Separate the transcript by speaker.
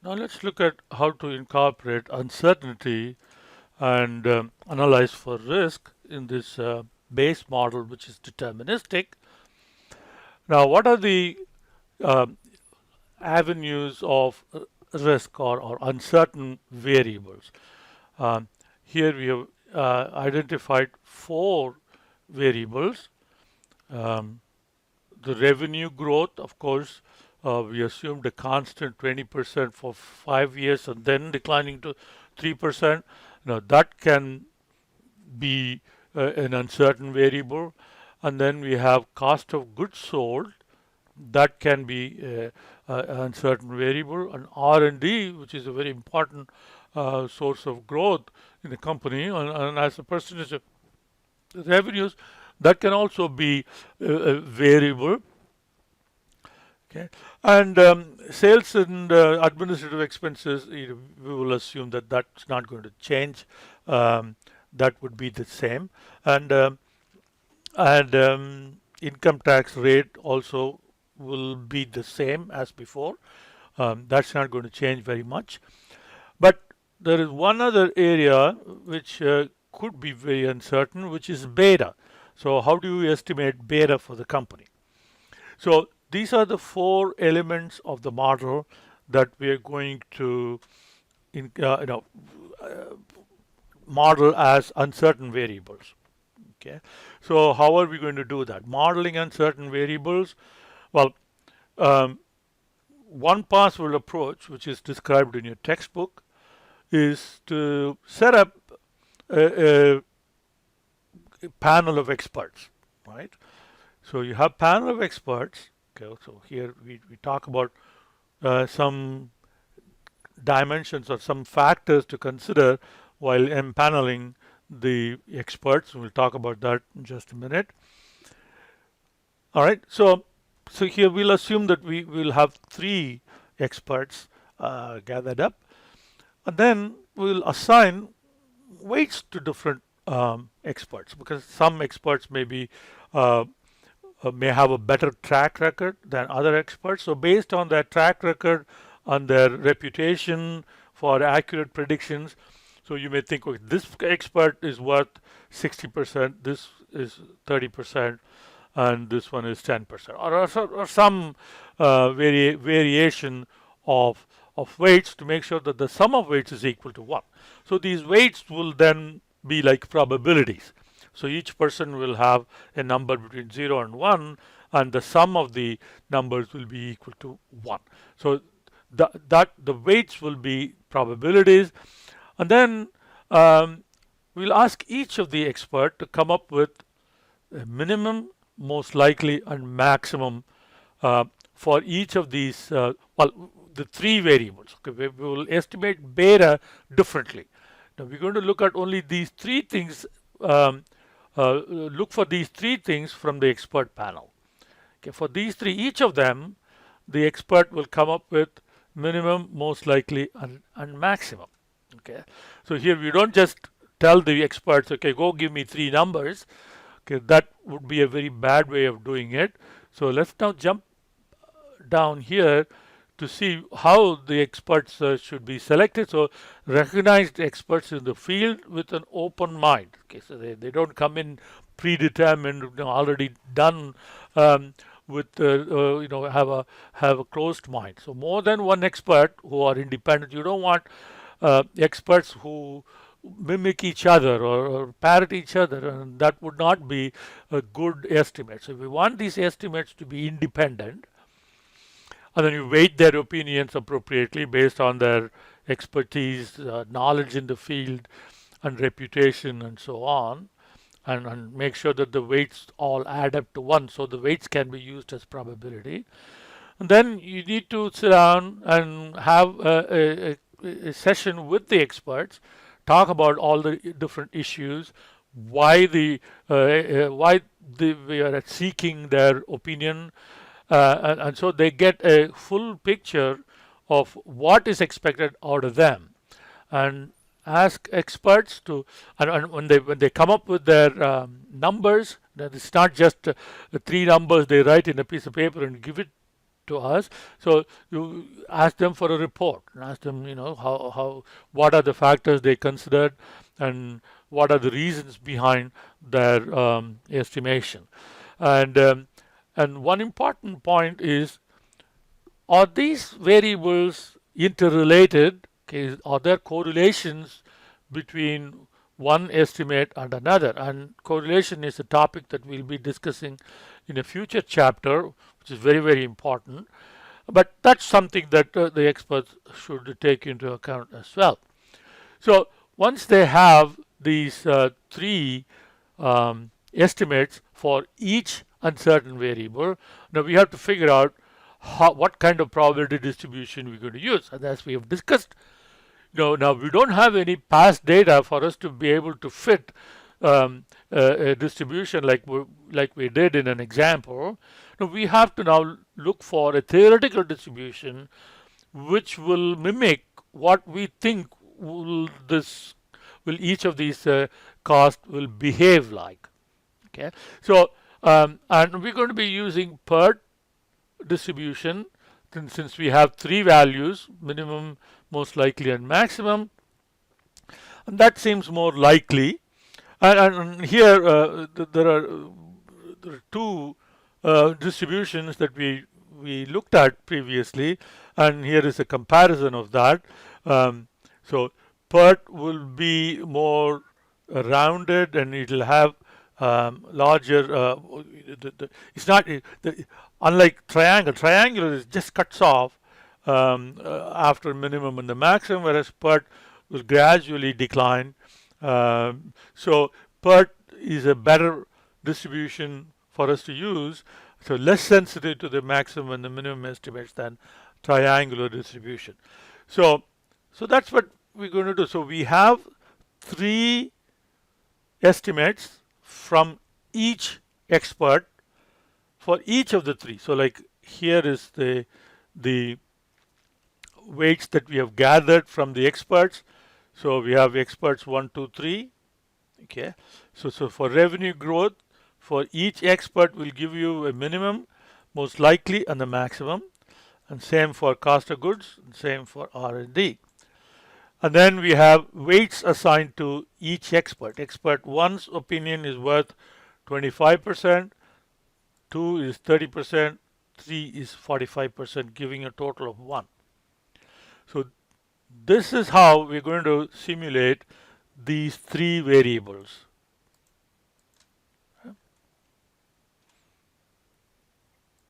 Speaker 1: Now let's look at how to incorporate uncertainty and analyze for risk in this base model, which is deterministic. Now, what are the um, avenues of risk or uncertain variables? Um, Here we have identified four variables. Um, the revenue growth, of course, we assumed a constant 20% for 5 years and then declining to 3%. Now that can be an uncertain variable. And then we have cost of goods sold. That can be an uncertain variable. And R&D, which is a very important source of growth in the company, and as a percentage of revenues, that can also be a variable. Okay, and sales and administrative expenses, we will assume that that's not going to change. That would be the same, and income tax rate also will be the same as before. That's not going to change very much. But there is one other area which could be very uncertain, which is beta. So how do you estimate beta for the company? So these are the four elements of the model that we are going to model as uncertain variables. Okay, so how are we going to do that? Modeling uncertain variables. Well, um, one possible approach, which is described in your textbook, is to set up a panel of experts, right? So you have panel of experts. Okay, so here we talk about some dimensions or some factors to consider while empaneling the experts. We'll talk about that in just a minute. All right, so here we'll assume that we will have three experts gathered up, and then we'll assign weights to different experts, because some experts may have a better track record than other experts. So based on their track record and their reputation for accurate predictions, so you may think, okay, this expert is worth 60%, this is 30%, and this one is 10%, or some variation of weights to make sure that the sum of weights is equal to 1. So these weights will then be like probabilities. So each person will have a number between 0 and 1, and the sum of the numbers will be equal to 1. So the weights will be probabilities. And then we'll ask each of the expert to come up with a minimum, most likely, and maximum for each of these, the three variables. Okay, we will estimate beta differently. Now we're going to look at only these three things. Look for these three things from the expert panel. Okay, for these three, each of them, the expert will come up with minimum, most likely, and maximum. Okay, so here we don't just tell the experts, okay, go give me three numbers. Okay, that would be a very bad way of doing it. So let's now jump down here to see how the experts should be selected. So recognized experts in the field with an open mind. Okay, so they don't come in predetermined, already done, with have a closed mind. So more than one expert who are independent. You don't want experts who mimic each other or parrot each other, and that would not be a good estimate. So we want these estimates to be independent, and then you weight their opinions appropriately based on their expertise, knowledge in the field, and reputation, and so on, and make sure that the weights all add up to 1, so the weights can be used as probability. And then you need to sit down and have a session with the experts, talk about all the different issues, why we are seeking their opinion, and so they get a full picture of what is expected out of them, and ask experts to, and when they come up with their numbers, that it's not just the three numbers they write in a piece of paper and give it to us. So you ask them for a report and ask them, what are the factors they considered and what are the reasons behind their estimation. And one important point is, are these variables interrelated? Okay, are there correlations between one estimate and another? And correlation is a topic that we'll be discussing in a future chapter, which is very, very important. But that's something that the experts should take into account as well. So once they have these three estimates for each uncertain variable, now we have to figure out what kind of probability distribution we're going to use. And as we have discussed, now we don't have any past data for us to be able to fit a distribution like we did in an example. Now we have to now look for a theoretical distribution which will mimic what we think will each of these costs will behave like. Okay, so and we're going to be using Pert distribution since we have three values: minimum, most likely, and maximum. And that seems more likely. And here there are two distributions that we looked at previously, and here is a comparison of that. So Pert will be more rounded, and it will have larger. It's not unlike triangle. Triangular is just cuts off after minimum and the maximum, whereas Pert will gradually decline. So Pert is a better distribution for us to use, so less sensitive to the maximum and the minimum estimates than triangular distribution. So that's what we're going to do. So we have three estimates from each expert for each of the three. So like here is the weights that we have gathered from the experts. So we have experts 1, 2, 3. Okay. So for revenue growth, for each expert will give you a minimum, most likely, and the maximum. And same for cost of goods, and same for R&D. And then we have weights assigned to each expert. Expert 1's opinion is worth 25%, 2 is 30%, 3 is 45%, giving a total of 1. So this is how we're going to simulate these three variables.